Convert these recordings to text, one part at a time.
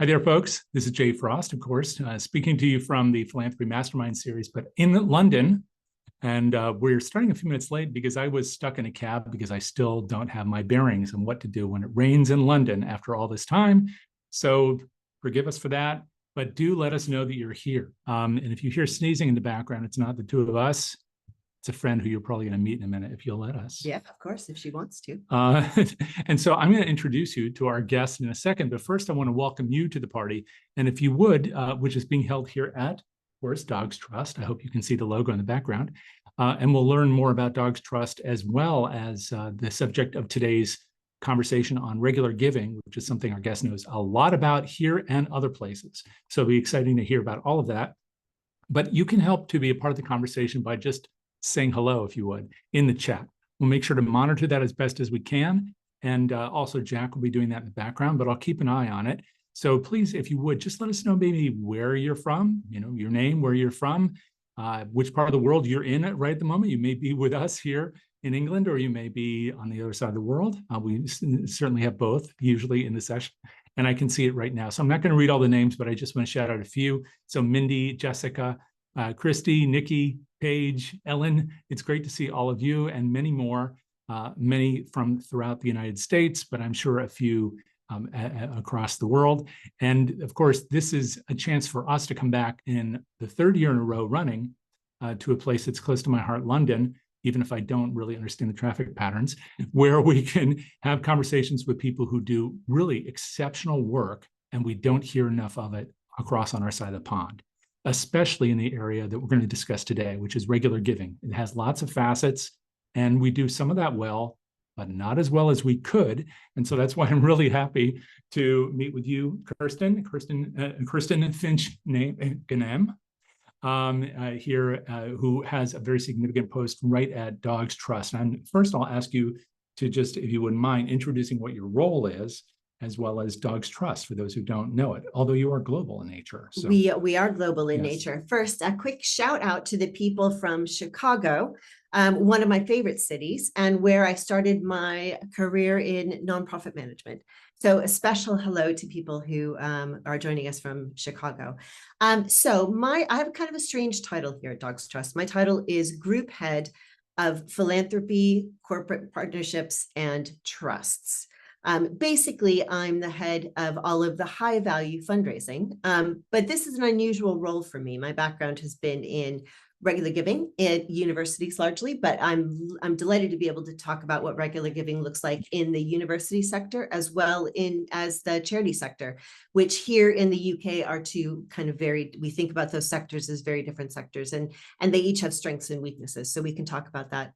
Hi there, folks. This is Jay Frost, of course, speaking to you from the Philanthropy Mastermind series, but in London. And we're starting a few minutes late because I was stuck in a cab because I still don't have my bearings on what to do when it rains in London after all this time. So forgive us for that, but do let us know that you're here. And if you hear sneezing in the background, it's not the two of us. It's a friend who you're probably going to meet in a minute if you'll let us. Yeah, of course, if she wants to. And so I'm going to introduce you to our guest in a second, but first I want to welcome you to the party. And if you would, which is being held here at, of course, Dogs Trust. I hope you can see the logo in the background. And we'll learn more about Dogs Trust as well as the subject of today's conversation on regular giving, which is something our guest knows a lot about here and other places. So it'll be exciting to hear about all of that. But you can help to be a part of the conversation by just saying hello, if you would, in the chat. We'll make sure to monitor that as best as we can. And also Jack will be doing that in the background, but I'll keep an eye on it. So please, if you would, just let us know maybe where you're from, your name, where you're from, which part of the world you're in right at the moment. You may be with us here in England, or you may be on the other side of the world. We certainly have both usually in the session. And I can see it right now. So I'm not going to read all the names, but I just want to shout out a few. So Mindy, Jessica, Christy, Nikki, Paige, Ellen, it's great to see all of you and many more, many from throughout the United States, but I'm sure a few across the world. And of course, this is a chance for us to come back in the third year in a row running to a place that's close to my heart, London, even if I don't really understand the traffic patterns, where we can have conversations with people who do really exceptional work, and we don't hear enough of it across on our side of the pond, especially in the area that we're going to discuss today, which is regular giving. It has lots of facets, and we do some of that well, but not as well as we could. And so that's why I'm really happy to meet with you, Kurstin Finch Gnehm, here, who has a very significant post right at Dogs Trust. And first, I'll ask you to just, if you wouldn't mind, introducing what your role is, as well as Dogs Trust, for those who don't know it, although you are global in nature. So. We are global in Yes. nature. First, a quick shout out to the people from Chicago, one of my favorite cities, and where I started my career in nonprofit management. So a special hello to people who are joining us from Chicago. I have kind of a strange title here at Dogs Trust. My title is Group Head of Philanthropy, Corporate Partnerships, and Trusts. Basically, I'm the head of all of the high value fundraising, but this is an unusual role for me. My background has been in regular giving at universities largely, but I'm delighted to be able to talk about what regular giving looks like in the university sector as well as the charity sector, which here in the UK are two kind of we think about those sectors as very different sectors, and they each have strengths and weaknesses. So we can talk about that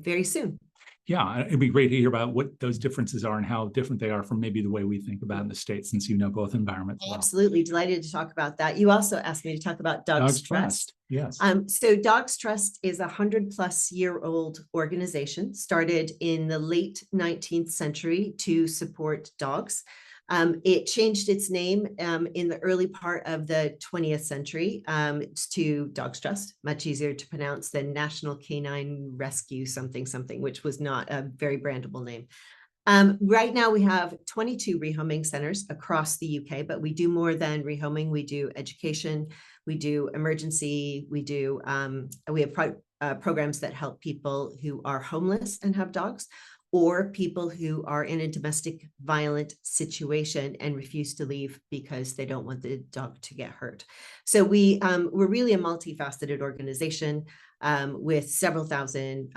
very soon. Yeah, it'd be great to hear about what those differences are and how different they are from maybe the way we think about in the States, since you know both environments well. Absolutely, delighted to talk about that. You also asked me to talk about Dogs Trust. Yes. So Dogs Trust is a 100-plus-year-old organization started in the late 19th century to support dogs. It changed its name in the early part of the 20th century to Dogs Trust, much easier to pronounce than National Canine Rescue something, which was not a very brandable name. Right now we have 22 rehoming centers across the UK, but we do more than rehoming. We do education, we do emergency, we have programs that help people who are homeless and have dogs, or people who are in a domestic violent situation and refuse to leave because they don't want the dog to get hurt. So we're really a multifaceted organization with several thousand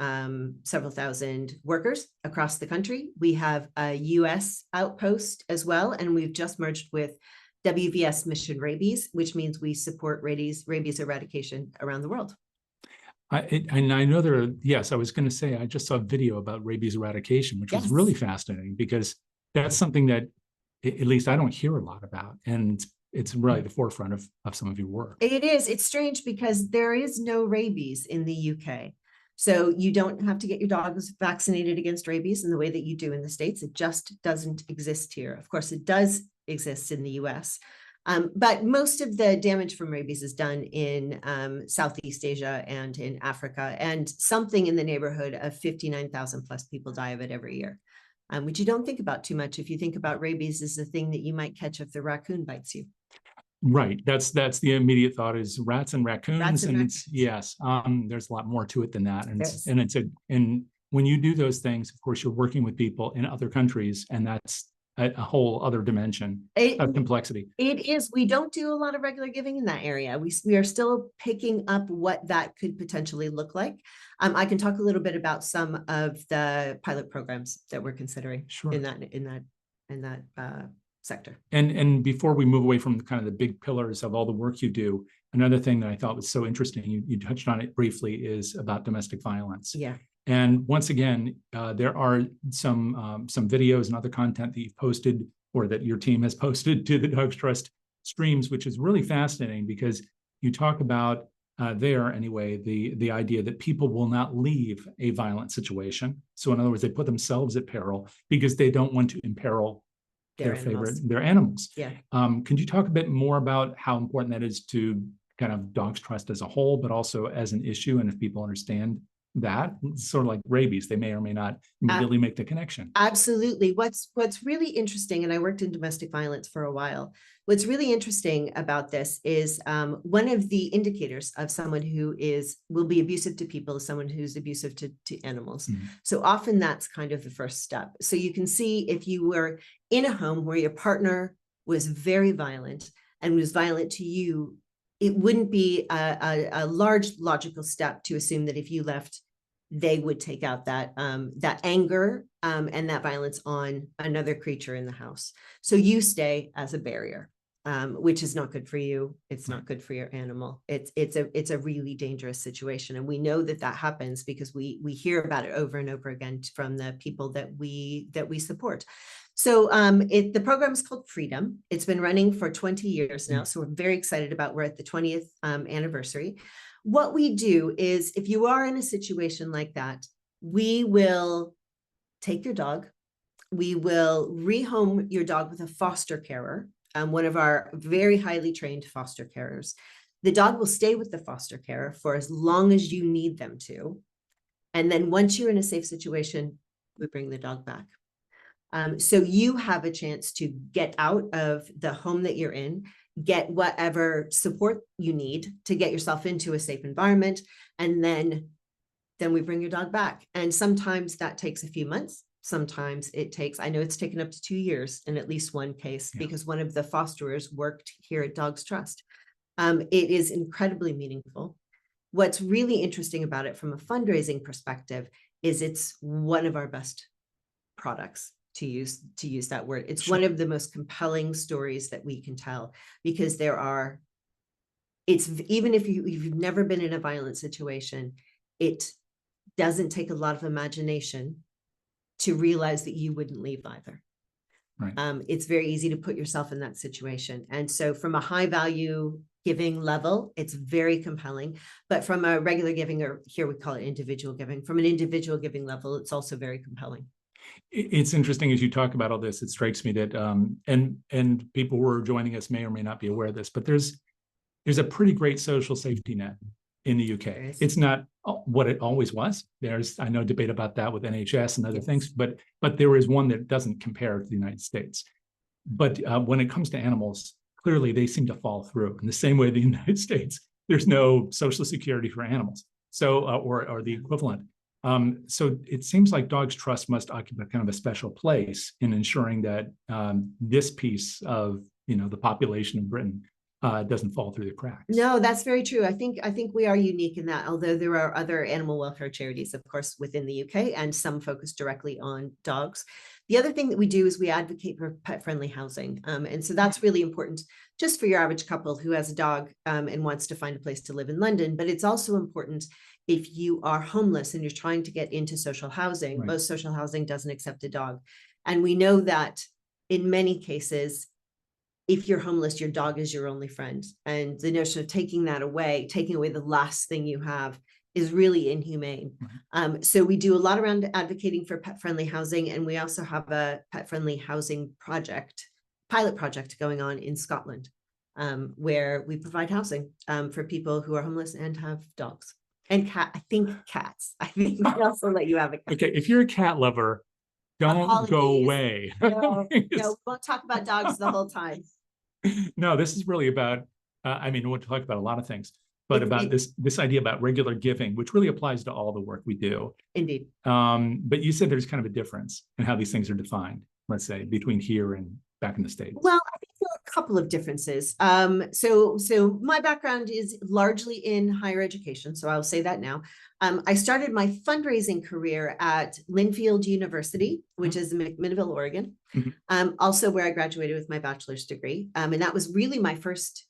workers across the country. We have a US outpost as well, and we've just merged with WVS Mission Rabies, which means we support rabies eradication around the world. And I know I was going to say, I just saw a video about rabies eradication, which was really fascinating, because that's something that at least I don't hear a lot about. And it's really the forefront of some of your work. It is. It's strange because there is no rabies in the UK. So you don't have to get your dogs vaccinated against rabies in the way that you do in the States. It just doesn't exist here. Of course, it does exist in the US. But most of the damage from rabies is done in Southeast Asia and in Africa, and something in the neighborhood of 59,000 plus people die of it every year. which you don't think about too much if you think about rabies as the thing that you might catch if the raccoon bites you. Right. That's the immediate thought is rats and raccoons. Rats and It's, raccoons. yes, there's a lot more to it than that. And Yes. and when you do those things, of course, you're working with people in other countries, and that's a whole other dimension of complexity. It is. We don't do a lot of regular giving in that area. We are still picking up what that could potentially look like. I can talk a little bit about some of the pilot programs that we're considering Sure. in that sector. And before we move away from kind of the big pillars of all the work you do, another thing that I thought was so interesting, you touched on it briefly, is about domestic violence. Yeah. And once again, there are some videos and other content that you've posted or that your team has posted to the Dogs Trust streams, which is really fascinating because you talk about there anyway, the idea that people will not leave a violent situation. So in other words, they put themselves at peril because they don't want to imperil their animals. Yeah. Can you talk a bit more about how important that is to kind of Dogs Trust as a whole, but also as an issue? And if people understand that, it's sort of like rabies, they may or may not immediately make the connection. Absolutely. What's really interesting, and I worked in domestic violence for a while. What's really interesting about this is one of the indicators of someone who will be abusive to people is someone who's abusive to animals. Mm-hmm. So often that's kind of the first step. So you can see if you were in a home where your partner was very violent and was violent to you, it wouldn't be a large logical step to assume that if you left, they would take out that anger and that violence on another creature in the house. So you stay as a barrier, which is not good for you. It's not good for your animal. It's a really dangerous situation, and we know that happens because we hear about it over and over again from the people that we support. So the program is called Freedom. It's been running for 20 years now. So we're very excited about, we're at the 20th anniversary. What we do is, if you are in a situation like that, we will take your dog. We will rehome your dog with a foster carer, one of our very highly trained foster carers. The dog will stay with the foster carer for as long as you need them to. And then once you're in a safe situation, we bring the dog back. So you have a chance to get out of the home that you're in, get whatever support you need to get yourself into a safe environment, and then we bring your dog back. And sometimes that takes a few months. Sometimes it takes, I know it's taken up to 2 years in at least one case, because one of the fosterers worked here at Dogs Trust. It is incredibly meaningful. What's really interesting about it from a fundraising perspective is it's one of our best products, to use that word. It's one of the most compelling stories that we can tell, because even if you've never been in a violent situation, it doesn't take a lot of imagination to realize that you wouldn't leave either. Right. It's very easy to put yourself in that situation. And so from a high value giving level, it's very compelling. But from a regular giving, or here we call it individual giving, from an individual giving level, it's also very compelling. It's interesting as you talk about all this, it strikes me that, and people who are joining us may or may not be aware of this, but there's a pretty great social safety net in the UK. It's not what it always was. I know debate about that with NHS and other things, but there is one that doesn't compare to the United States. But when it comes to animals, clearly they seem to fall through in the same way the United States. There's no social security for animals, so or the equivalent. So it seems like Dogs Trust must occupy kind of a special place in ensuring that this piece of the population of Britain doesn't fall through the cracks. No, that's very true. I think we are unique in that, although there are other animal welfare charities, of course, within the UK, and some focus directly on dogs. The other thing that we do is we advocate for pet-friendly housing. And so that's really important just for your average couple who has a dog and wants to find a place to live in London. But it's also important if you are homeless and you're trying to get into social housing. Right. Most social housing doesn't accept a dog. And we know that in many cases, if you're homeless, your dog is your only friend. And the notion of taking away the last thing you have, is really inhumane. Mm-hmm. So we do a lot around advocating for pet-friendly housing. And we also have a pet-friendly housing pilot project going on in Scotland, where we provide housing for people who are homeless and have dogs. And cats. I think we also let you have a cat. Okay, if you're a cat lover, Don't go Apologies. away. No, we won't talk about dogs the whole time. No, this is really about, I mean, we'll talk about a lot of things, but about this idea about regular giving, which really applies to all the work we do. Indeed. But you said there's kind of a difference in how these things are defined, let's say, between here and back in the States. Well, I think there are a couple of differences. So my background is largely in higher education, so I'll say that now. I started my fundraising career at Linfield University, which is in McMinnville, Oregon. Also where I graduated with my bachelor's degree. And that was really my first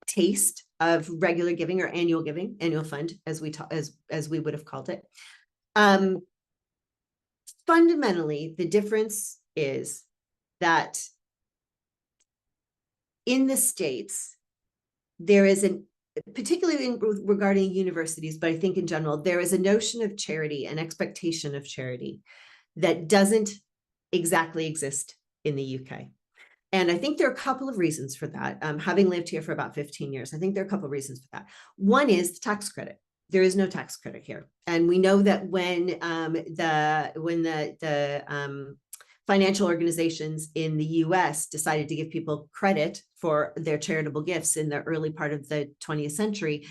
taste of regular giving or annual giving, annual fund, as we would have called it. Fundamentally, the difference is that in the States, there is particularly regarding universities, but I think in general, there is a notion of charity, an expectation of charity that doesn't exactly exist in the UK. And I think there are a couple of reasons for that. Having lived here for about 15 years, I think there are a couple of reasons for that. One is the tax credit. There is no tax credit here. And we know that when the financial organizations in the US decided to give people credit for their charitable gifts in the early part of the 20th century,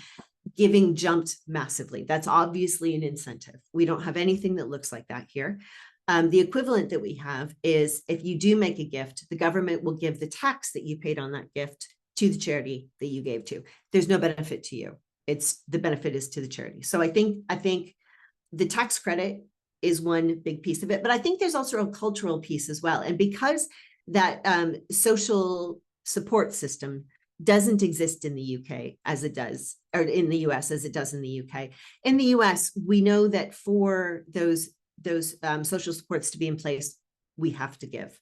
giving jumped massively. That's obviously an incentive. We don't have anything that looks like that here. The equivalent that we have is if you do make a gift, the government will give the tax that you paid on that gift to the charity that you gave to. There's no benefit to you. The benefit is to the charity. So I think the tax credit is one big piece of it, but I think there's also a cultural piece as well. And because that social support system doesn't exist in the UK as it does, or in the US as it does in the UK. In the US, we know that for those social supports to be in place, we have to give.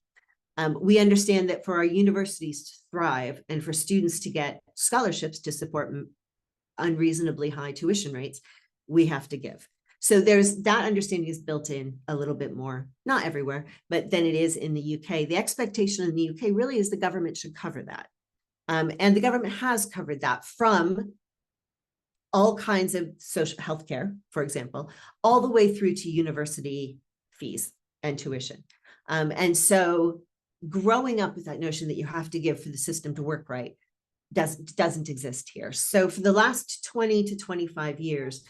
We understand that for our universities to thrive and for students to get scholarships to support unreasonably high tuition rates, we have to give. So there's that understanding is built in a little bit more, not everywhere, but than it is in the UK. The expectation in the UK really is the government should cover that. And the government has covered that from all kinds of social healthcare, for example, all the way through to university fees and tuition. And so growing up with that notion that you have to give for the system to work right doesn't exist here. So for the last 20 to 25 years,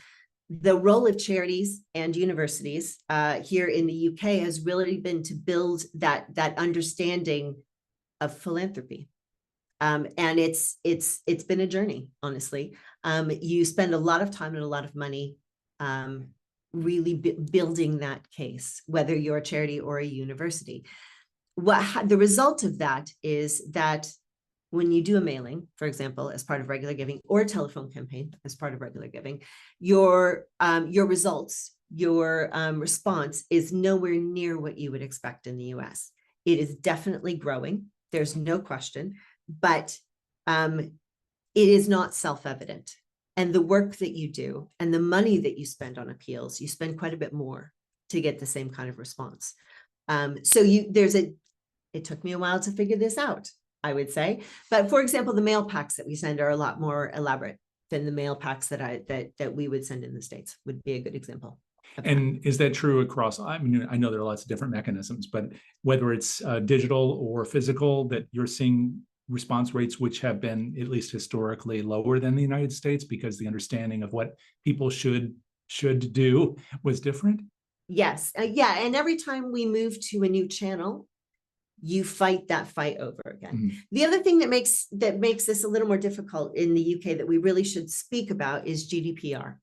the role of charities and universities here in the UK has really been to build that understanding of philanthropy. And it's been a journey, honestly. You spend a lot of time and a lot of money really building that case, whether you're a charity or a university. The result of that is that when you do a mailing, for example, as part of regular giving, or a telephone campaign as part of regular giving, your results, your response is nowhere near what you would expect in the US. It is definitely growing. There's no question, but it is not self-evident. And the work that you do and the money that you spend on appeals, you spend quite a bit more to get the same kind of response. It took me a while to figure this out, I would say. But for example, the mail packs that we send are a lot more elaborate than the mail packs that we would send in the States, would be a good example. And is that true across, I mean, I know there are lots of different mechanisms, but whether it's digital or physical, that you're seeing response rates which have been, at least historically, lower than the United States because the understanding of what people should do was different? Yes. Yeah. And every time we move to a new channel, you fight that fight over again. Mm-hmm. The other thing that makes this a little more difficult in the UK that we really should speak about is GDPR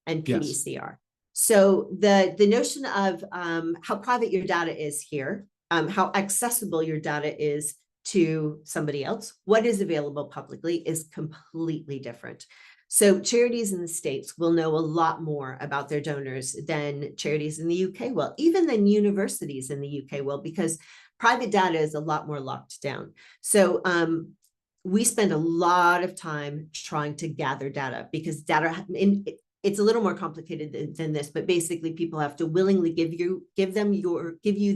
and PDCR. Yes. So the notion of how private your data is here, how accessible your data is to somebody else, what is available publicly is completely different. So charities in the States will know a lot more about their donors than charities in the UK will, even than universities in the UK will, because private data is a lot more locked down. So we spend a lot of time trying to gather data because it's a little more complicated than this, but basically people have to willingly give you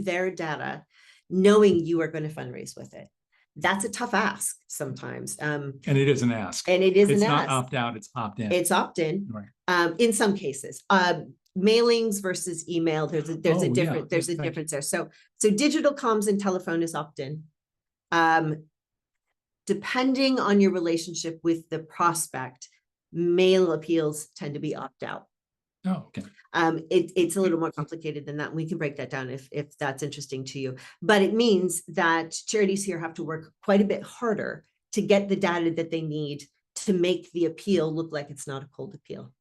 their data, knowing you are going to fundraise with it. That's a tough ask sometimes. And it is an ask. And it is it's an ask. It's not opt out, it's opt in. It's opt in, right. In some cases. mailings versus email, there's a difference there. So digital comms and telephone is opt-in. Depending on your relationship with the prospect, mail appeals tend to be opt-out. Oh, okay. It's a little more complicated than that. We can break that down if that's interesting to you. But it means that charities here have to work quite a bit harder to get the data that they need to make the appeal look like it's not a cold appeal.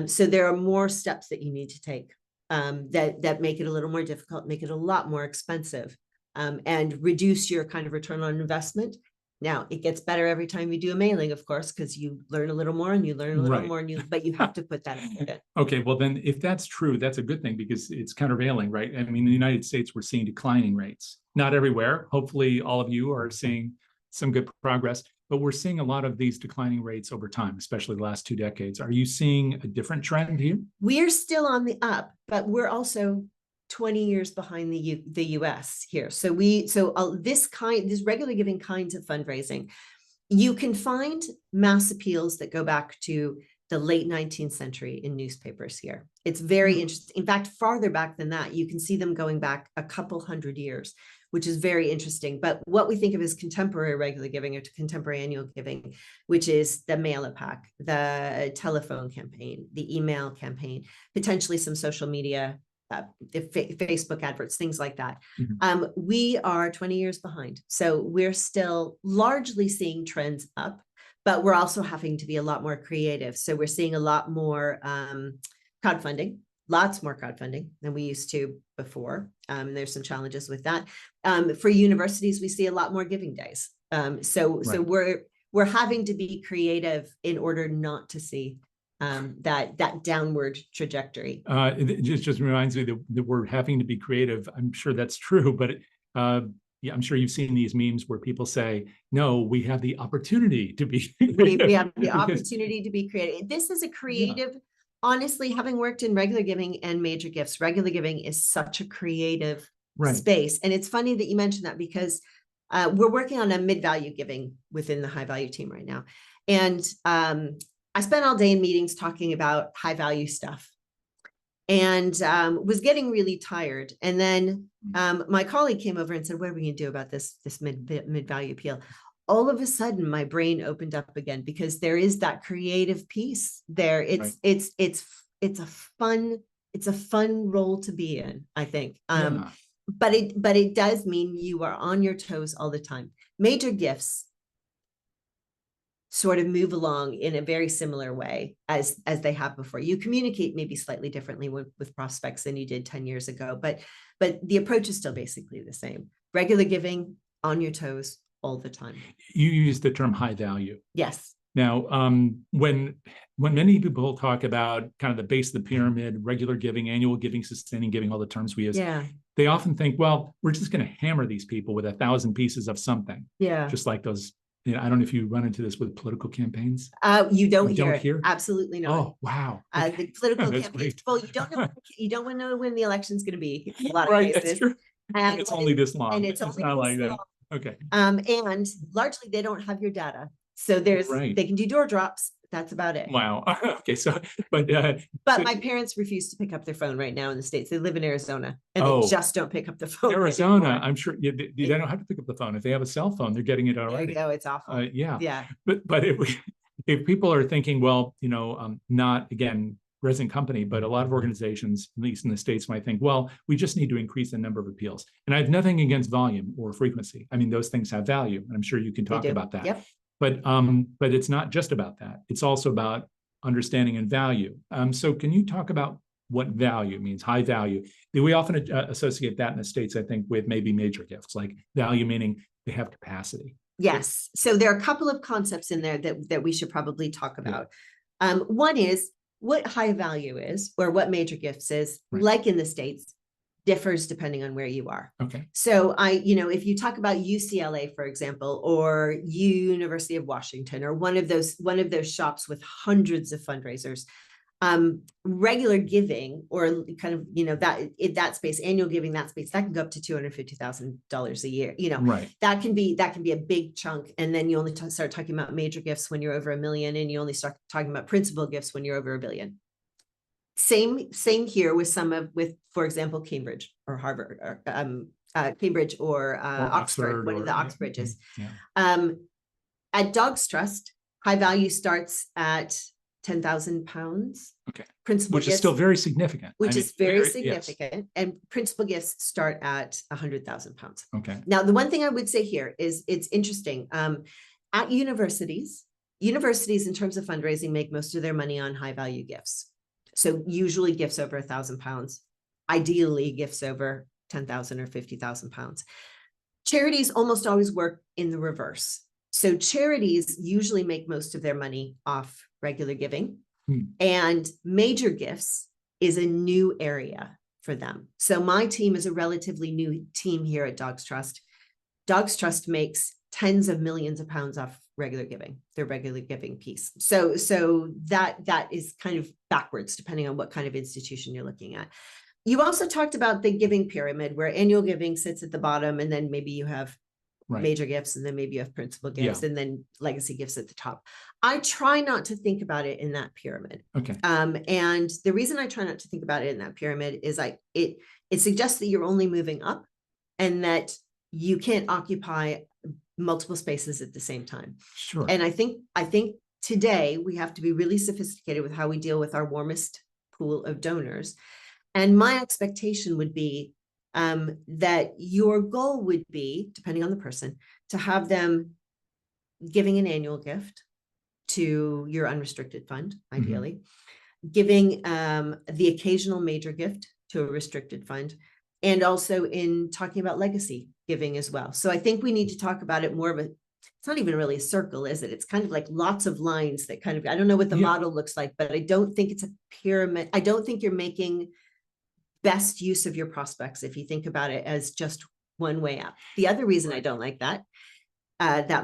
So there are more steps that you need to take that make it a little more difficult, make it a lot more expensive, and reduce your kind of return on investment. Now, it gets better every time you do a mailing, of course, because you learn a little more and you learn a little more, but you have to put that in. Okay, well then, if that's true, that's a good thing because it's countervailing, right? I mean, in the United States, we're seeing declining rates. Not everywhere. Hopefully, all of you are seeing some good progress, but we're seeing a lot of these declining rates over time, especially the last 2 decades. Are you seeing a different trend here? We're still on the up, but we're also 20 years behind the US here. So this regular giving kinds of fundraising, you can find mass appeals that go back to the late 19th century in newspapers here. It's very interesting. In fact, farther back than that, you can see them going back a couple hundred years, which is very interesting. But what we think of as contemporary regular giving or contemporary annual giving, which is the mail-a-pack, the telephone campaign, the email campaign, potentially some social media, Facebook adverts, things like that. We are 20 years behind. So we're still largely seeing trends up, but we're also having to be a lot more creative. So we're seeing a lot more crowdfunding, lots more crowdfunding than we used to before. And there's some challenges with that. For universities, we see a lot more giving days. So we're having to be creative in order not to see that downward trajectory. It just reminds me that we're having to be creative. I'm sure that's true, but yeah, I'm sure you've seen these memes where people say, no, we have the opportunity to be creative. We have the opportunity to be creative. This is a creative, honestly, having worked in regular giving and major gifts, regular giving is such a creative space. And it's funny that you mentioned that because we're working on a mid-value giving within the high value team right now. And I spent all day in meetings talking about high value stuff and was getting really tired. And then my colleague came over and said, what are we going to do about this mid-value appeal? All of a sudden, my brain opened up again because there is that creative piece there. It's a fun role to be in, I think. But it does mean you are on your toes all the time. Major gifts sort of move along in a very similar way as they have before. You communicate maybe slightly differently with prospects than you did 10 years ago, but the approach is still basically the same. Regular giving, on your toes all the time. You use the term high value. Yes. Now, when many people talk about kind of the base of the pyramid, regular giving, annual giving, sustaining giving, all the terms we use, they often think, well, we're just going to hammer these people with 1,000 pieces of something. Yeah. Just like those. I don't know if you run into this with political campaigns. You don't hear. Absolutely not. Oh, wow. The political campaigns. Well, you don't want to know when the election's going to be. A lot of cases. That's true. And it's only this long. And it's only not like that. Okay. And largely they don't have your data. So they can do door drops. That's about it. Wow. Okay. So, but my parents refuse to pick up their phone right now in the States. They live in Arizona and they just don't pick up the phone. Arizona, anymore. I'm sure they don't have to pick up the phone. If they have a cell phone, they're getting it already. There you go. It's awful. Yeah. But if people are thinking, well, not again, resident company, but a lot of organizations, at least in the States, might think, well, we just need to increase the number of appeals. And I have nothing against volume or frequency. I mean, those things have value. And I'm sure you can talk about that. Yep. But it's not just about that. It's also about understanding and value. So can you talk about what value means, high value? We often associate that in the States, I think, with maybe major gifts, like value meaning they have capacity. Yes. So there are a couple of concepts in there that we should probably talk about. One is what high value is, or what major gifts is, like in the States, differs depending on where you are. Okay. So if you talk about UCLA, for example, or University of Washington, or one of those shops with hundreds of fundraisers, regular giving, or kind of, that space, annual giving, that space, that can go up to $250,000 a year. That can be a big chunk. And then you only start talking about major gifts when you're over $1 million, and you only start talking about principal gifts when you're over $1 billion. Same here with for example, Cambridge or Harvard or Cambridge or Oxford, one of the Oxbridges. Yeah. At Dogs Trust, high value starts at £10,000. Okay. Principal Which gifts, is still very significant. Which is very yes. significant. And principal gifts start at £100,000. Okay. Now, the one thing I would say here is it's interesting. At universities in terms of fundraising make most of their money on high value gifts. So usually gifts over £1,000, ideally gifts over 10,000 or 50,000 pounds. Charities almost always work in the reverse. So charities usually make most of their money off regular giving, and major gifts is a new area for them. So my team is a relatively new team here at Dogs Trust. Dogs Trust makes tens of millions of pounds off regular giving, their regular giving piece. So that is kind of backwards, depending on what kind of institution you're looking at. You also talked about the giving pyramid, where annual giving sits at the bottom, and then maybe you have major gifts, and then maybe you have principal gifts, and then legacy gifts at the top. I try not to think about it in that pyramid. Okay. And the reason I try not to think about it in that pyramid is it suggests that you're only moving up, and that you can't occupy multiple spaces at the same time. Sure. And I think today we have to be really sophisticated with how we deal with our warmest pool of donors. And my expectation would be that your goal would be, depending on the person, to have them giving an annual gift to your unrestricted fund, ideally, giving the occasional major gift to a restricted fund, and also in talking about legacy giving as well. So I think we need to talk about it more of it's not even really a circle, is it? It's kind of like lots of lines that kind of, I don't know what the model looks like, but I don't think it's a pyramid. I don't think you're making best use of your prospects if you think about it as just one way up. The other reason I don't like that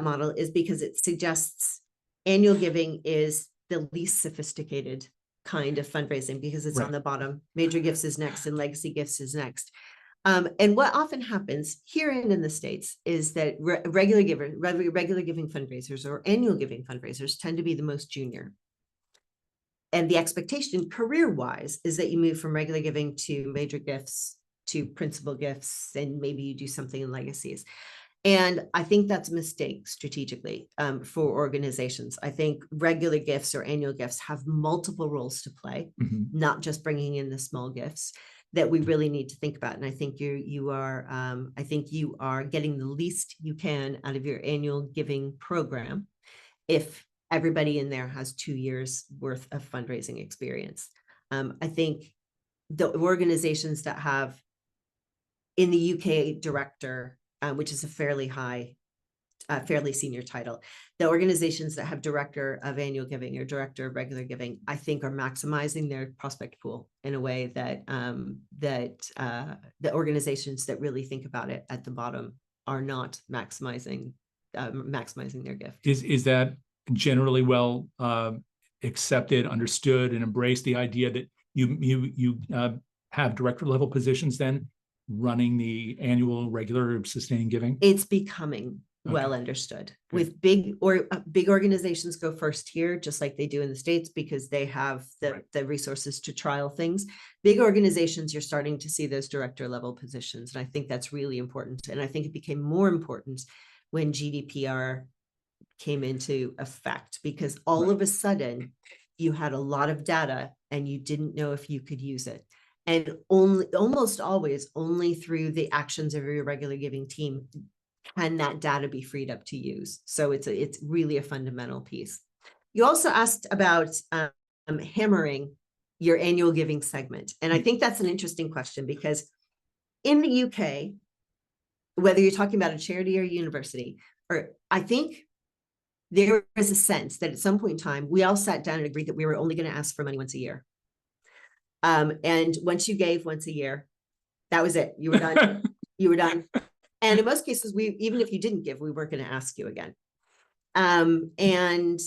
model is because it suggests annual giving is the least sophisticated kind of fundraising, because it's on the bottom. Major gifts is next, and legacy gifts is next. And what often happens here and in the States is that regular giving fundraisers or annual giving fundraisers tend to be the most junior. And the expectation career-wise is that you move from regular giving to major gifts to principal gifts, and maybe you do something in legacies. And I think that's a mistake strategically for organizations. I think regular gifts or annual gifts have multiple roles to play, not just bringing in the small gifts, that we really need to think about. And I think you are getting the least you can out of your annual giving program if everybody in there has 2 years worth of fundraising experience. I think the organizations that have, in the UK, director, which is a fairly senior title, the organizations that have director of annual giving or director of regular giving, I think, are maximizing their prospect pool in a way that the organizations that really think about it at the bottom are not maximizing their gift. Is that generally well accepted, understood, and embraced, the idea that you have director level positions then running the annual regular sustaining giving? It's becoming well understood. With big organizations go first here, just like they do in the States, because they have the resources to trial things. Big organizations, you're starting to see those director level positions. And I think that's really important. And I think it became more important when GDPR came into effect, because all of a sudden you had a lot of data and you didn't know if you could use it. And almost always only through the actions of your regular giving team can that data be freed up to use. So it's really a fundamental piece. You also asked about hammering your annual giving segment. And I think that's an interesting question, because in the UK, whether you're talking about a charity or a university, or I think there is a sense that at some point in time, we all sat down and agreed that we were only going to ask for money once a year. And once you gave once a year, that was it. You were done. You were done. And in most cases, even if you didn't give, we weren't going to ask you again. And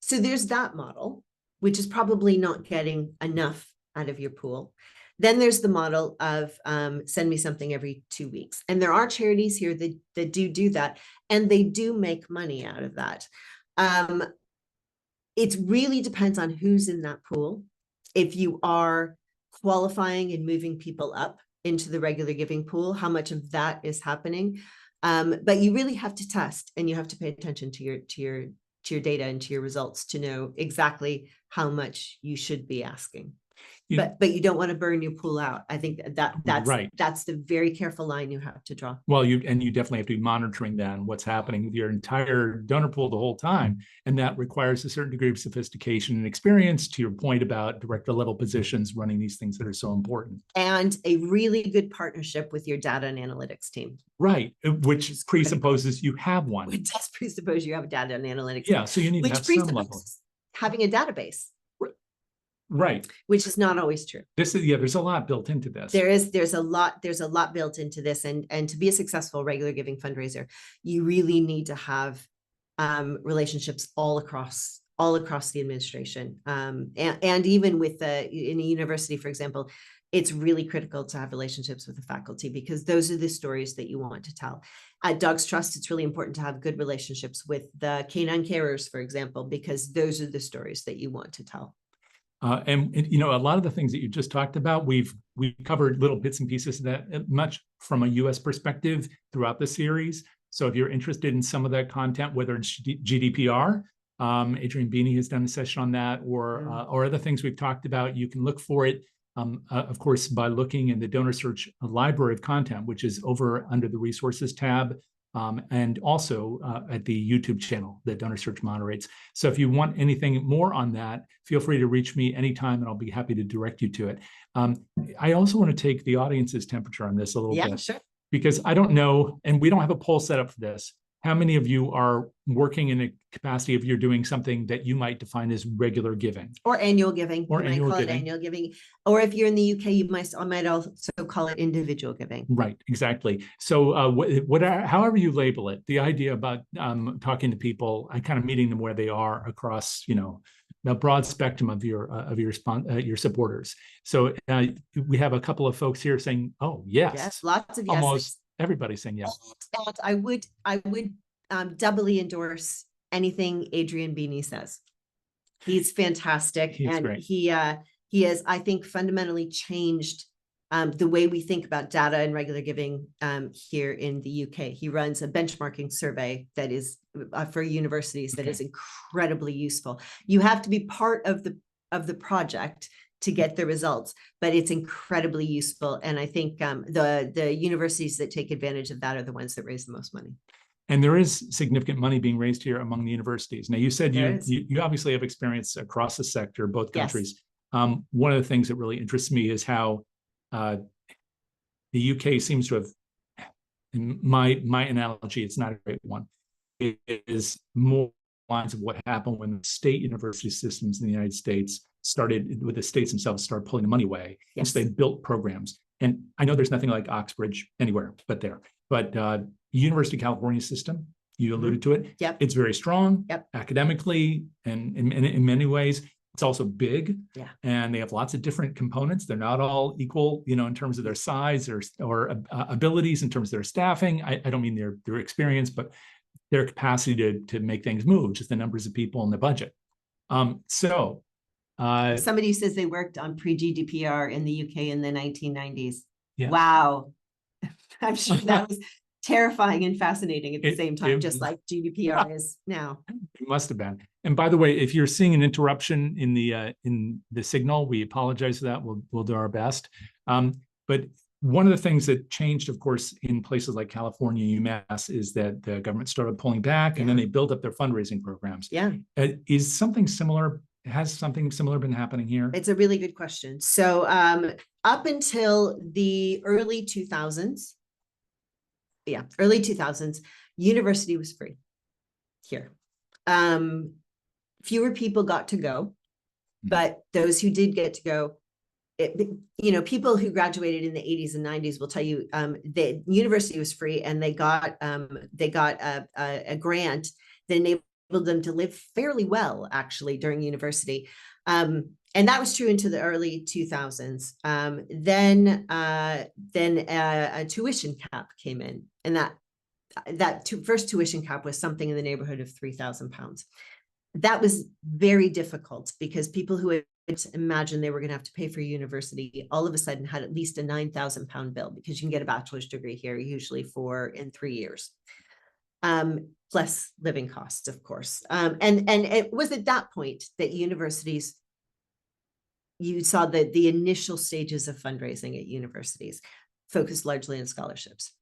so there's that model, which is probably not getting enough out of your pool. Then there's the model of send me something every 2 weeks. And there are charities here that do that, and they do make money out of that. It really depends on who's in that pool. if you are qualifying and moving people up into the regular giving pool, how much of that is happening. But you really have to test, and you have to pay attention to your data and to your results to know exactly how much you should be asking. But you don't want to burn your pool out. I think that's the very careful line you have to draw. Well, you definitely have to be monitoring then what's happening with your entire donor pool the whole time. And that requires a certain degree of sophistication and experience, to your point about director level positions running these things that are so important. And a really good partnership with your data and analytics team. Right, which presupposes you have one. It does presuppose you have a data and analytics team. Yeah, so you need to have some level. Having a database. Right. Which is not always true. There's a lot built into this. There's a lot built into this. And to be a successful regular giving fundraiser, you really need to have relationships all across the administration. And even with in a university, for example, it's really critical to have relationships with the faculty, because those are the stories that you want to tell. At Dogs Trust, it's really important to have good relationships with the canine carers, for example, because those are the stories that you want to tell. And you know, a lot of the things that you just talked about, we've covered little bits and pieces of that, much from a U.S. perspective throughout the series. So if you're interested in some of that content, whether it's GDPR, Adrienne Beeney has done a session on that, or other things we've talked about, you can look for it, of course, by looking in the DonorSearch library of content, which is over under the resources tab. And also at the YouTube channel that DonorSearch moderates. So if you want anything more on that, feel free to reach me anytime, and I'll be happy to direct you to it. I also want to take the audience's temperature on this a little bit. Sure. Because I don't know, and we don't have a poll set up for this, how many of you are working in a capacity of you're doing something that you might define as regular giving? Or annual giving. Or you might call it annual giving. Or if you're in the UK, you might also call it individual giving. Right, exactly. So however you label it, the idea about talking to people, I kind of meeting them where they are across, you know, the broad spectrum of your supporters. So we have a couple of folks here saying, "Oh, yes." Yes, lots of yeses. Almost everybody's saying yes. And I would doubly endorse anything Adrienne Beeney says. He's fantastic. He's great. He has, I think, fundamentally changed the way we think about data and regular giving here in the UK. He runs a benchmarking survey that is for universities that is incredibly useful. You have to be part of the project to get the results, but it's incredibly useful. And I think the universities that take advantage of that are the ones that raise the most money. And there is significant money being raised here among the universities. Now, you said you obviously have experience across the sector, both countries. Yes. One of the things that really interests me is how the UK seems to have, in my analogy, it's not a great one, it is more lines of what happened when the state university systems in the United States started, with the states themselves started pulling the money away. Yes. So they built programs. And I know there's nothing like Oxbridge anywhere but there. But University of California system, you alluded to it. Yep. It's very strong Yep. academically, and in many ways. It's also big, and they have lots of different components. They're not all equal, you know, in terms of their size or abilities, in terms of their staffing. I don't mean their experience, but their capacity to make things move, just the numbers of people and the budget. Somebody says they worked on pre-GDPR in the UK in the 1990s. Yeah. Wow. I'm sure that was terrifying and fascinating at the same time, just like GDPR is now. It must have been. And by the way, if you're seeing an interruption in the signal, we apologize for that. We'll do our best. But one of the things that changed, of course, in places like California and UMass is that the government started pulling back, and then they built up their fundraising programs. Yeah. Has something similar been happening here? It's a really good question. So up until the early 2000s, university was free here. Fewer people got to go, but those who did get to go, people who graduated in the 80s and 90s will tell you the university was free, and they got a grant that enabled them to live fairly well, actually, during university. And that was true into the early 2000s. Then a tuition cap came in, and that first tuition cap was something in the neighborhood of £3,000. That was very difficult because people who had imagine they were going to have to pay for university, all of a sudden had at least a £9,000 bill, because you can get a bachelor's degree here usually in 3 years. Plus living costs, of course. And it was at that point that universities, you saw the initial stages of fundraising at universities focused largely on scholarships.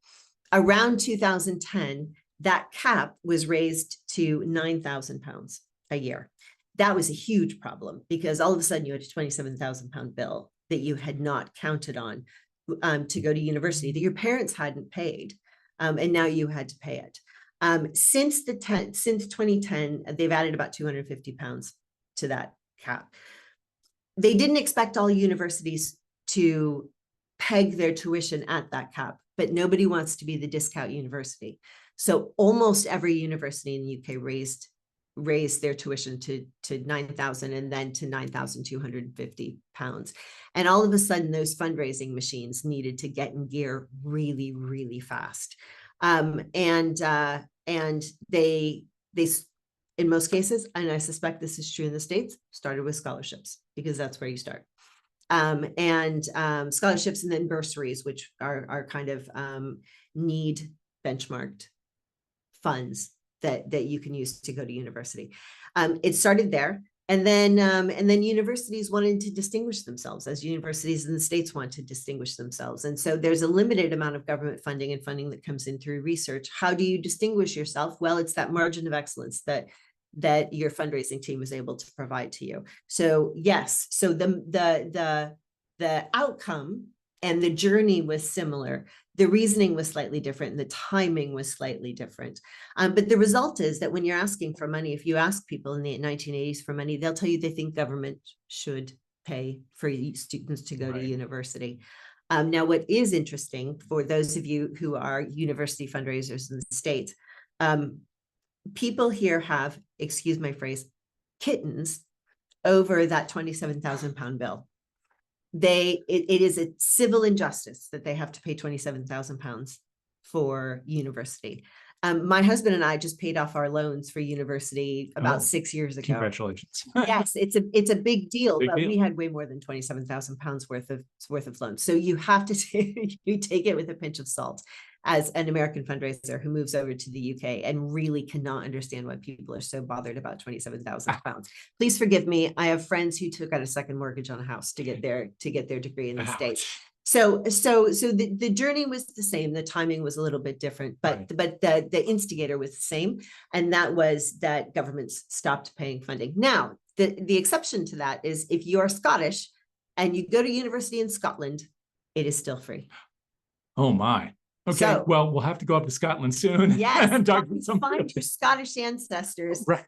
Around 2010, that cap was raised to £9,000 a year. That was a huge problem, because all of a sudden you had a £27,000 bill that you had not counted on to go to university, that your parents hadn't paid, and now you had to pay it. Since 2010, they've added about £250 to that cap. They didn't expect all universities to peg their tuition at that cap, but nobody wants to be the discount university. So almost every university in the UK raised their tuition to 9,000 and then to £9,250. And all of a sudden, those fundraising machines needed to get in gear really, really fast. And they in most cases, and I suspect this is true in the States, started with scholarships, because that's where you start. Scholarships, and then bursaries, which are kind of need benchmarked funds that you can use to go to university. It started there. And then universities wanted to distinguish themselves, as universities in the States want to distinguish themselves. And so there's a limited amount of government funding and funding that comes in through research. How do you distinguish yourself? Well, it's that margin of excellence that your fundraising team is able to provide to you. So yes, so the outcome and the journey was similar. The reasoning was slightly different, and the timing was slightly different. But the result is that when you're asking for money, if you ask people in the 1980s for money, they'll tell you they think government should pay for students to go to university. Now, what is interesting for those of you who are university fundraisers in the States, people here have, excuse my phrase, kittens over that £27,000 bill. It is a civil injustice that they have to pay £27,000 for university. My husband and I just paid off our loans for university about 6 years ago. Congratulations. Yes, it's a big deal, but we had way more than £27,000 worth of loans. So you have to you take it with a pinch of salt as an American fundraiser who moves over to the UK and really cannot understand why people are so bothered about £27,000. Please forgive me. I have friends who took out a second mortgage on a house to get their degree in the States. So the journey was the same. The timing was a little bit different, but the instigator was the same, and that was that governments stopped paying funding. Now, the exception to that is if you're Scottish and you go to university in Scotland, it is still free. Oh my. Okay, so, well, we'll have to go up to Scotland soon. Yes, and find your Scottish ancestors. Right.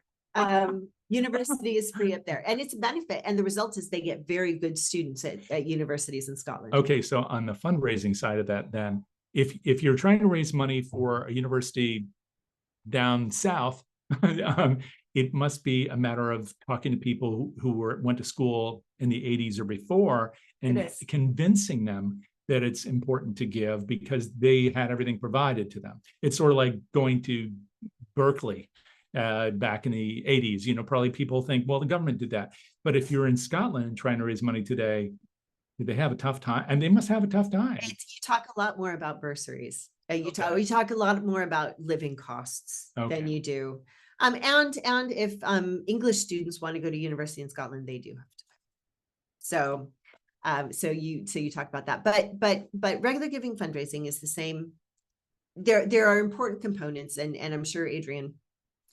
University is free up there, and it's a benefit. And the result is they get very good students at universities in Scotland. Okay, so on the fundraising side of that, then, if you're trying to raise money for a university down south, it must be a matter of talking to people who went to school in the 80s or before and convincing them that it's important to give because they had everything provided to them. It's sort of like going to Berkeley back in the 80s. You know, probably people think, well, the government did that. But if you're in Scotland trying to raise money today, they have a tough time, and they must have a tough time. You talk a lot more about bursaries. You talk a lot more about living costs than you do. And if English students want to go to university in Scotland, they do have to. So you talk about that, but regular giving fundraising is the same. There are important components, and I'm sure Adrian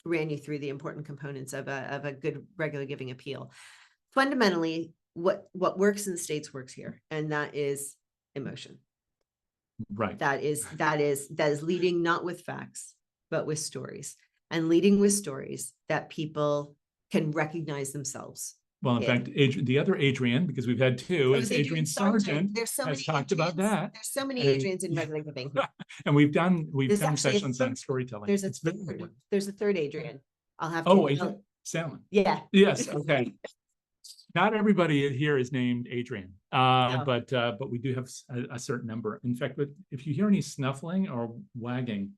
ran you through the important components of a good regular giving appeal. Fundamentally, what works in the States works here, and that is emotion. Right. That is leading not with facts, but with stories, and leading with stories that people can recognize themselves. Well, in fact, the other Adrian, because we've had two, is Adrian Sargent. There's so many talked about that. There's so many Adrians in regular giving. And we've done sessions on storytelling. There's a third Adrian. I'll have to. Oh, Adrian Salmon. Yeah. Yes. Okay. Not everybody here is named Adrian, No. but we do have a certain number. In fact, if you hear any snuffling or wagging,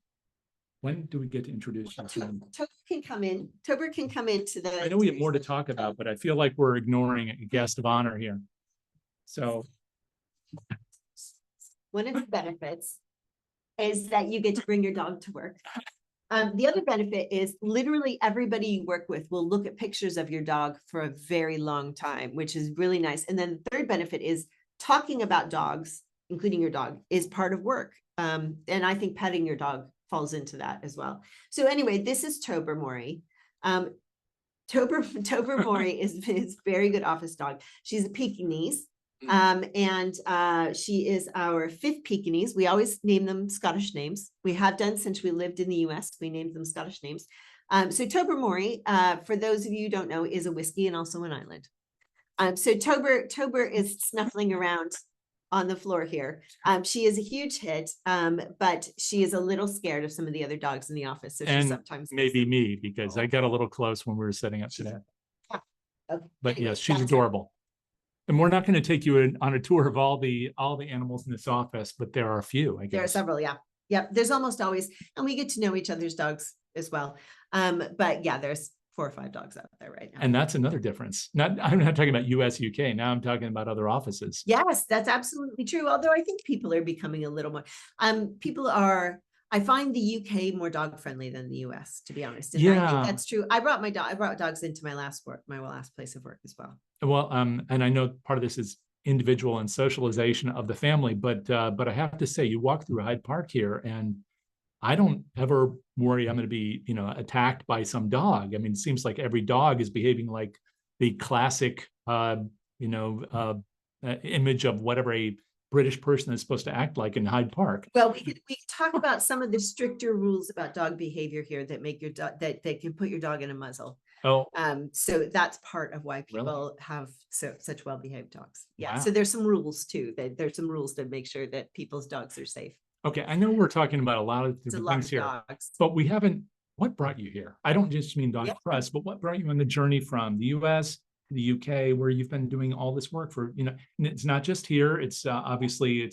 When do we get to introduce you to them? Tober can come in. Tober can come into the. I know we have more to talk about, but I feel like we're ignoring a guest of honor here. So one of the benefits is that you get to bring your dog to work. The other benefit is literally everybody you work with will look at pictures of your dog for a very long time, which is really nice. And then the third benefit is talking about dogs, including your dog, is part of work. And I think petting your dog falls into that as well. So anyway, this is Tober Mori. Tober Mori is very good office dog. She's a Pekingese. And she is our 5th Pekingese. We always name them Scottish names. We have done since we lived in the US. We named them Scottish names. So Tober Mori, for those of you who don't know, is a whiskey and also an island. So Tober is snuffling around on the floor here. She is a huge hit, but she is a little scared of some of the other dogs in the office. So she sometimes maybe me, because I got a little close when we were setting up today. Okay. But yes, she's adorable. And we're not going to take you on a tour of all the animals in this office, but there are a few, I guess. There are several, yeah. Yep, there's almost always, and we get to know each other's dogs as well. But yeah, there's 4 or 5 dogs out there right now. And that's another difference. I'm not talking about US, UK. Now I'm talking about other offices. Yes, that's absolutely true. Although I think people are becoming a little more, I find the UK more dog friendly than the US, to be honest. And I think that's true. I brought dogs into my last place of work as well. Well, and I know part of this is individual and socialization of the family, but I have to say, you walk through Hyde Park here, and I don't ever worry I'm going to be, attacked by some dog. I mean, it seems like every dog is behaving like the classic, image of whatever a British person is supposed to act like in Hyde Park. Well, we could talk about some of the stricter rules about dog behavior here that make your dog that can put your dog in a muzzle. Oh, so that's part of why people really? have such well-behaved dogs. Yeah. Wow. So there's some rules too. There's some rules that make sure that people's dogs are safe. Okay, I know we're talking about a lot of different things here, but we haven't. What brought you here? I don't just mean Dog Press, but what brought you on the journey from the US to the UK, where you've been doing all this work for, and it's not just here. It's obviously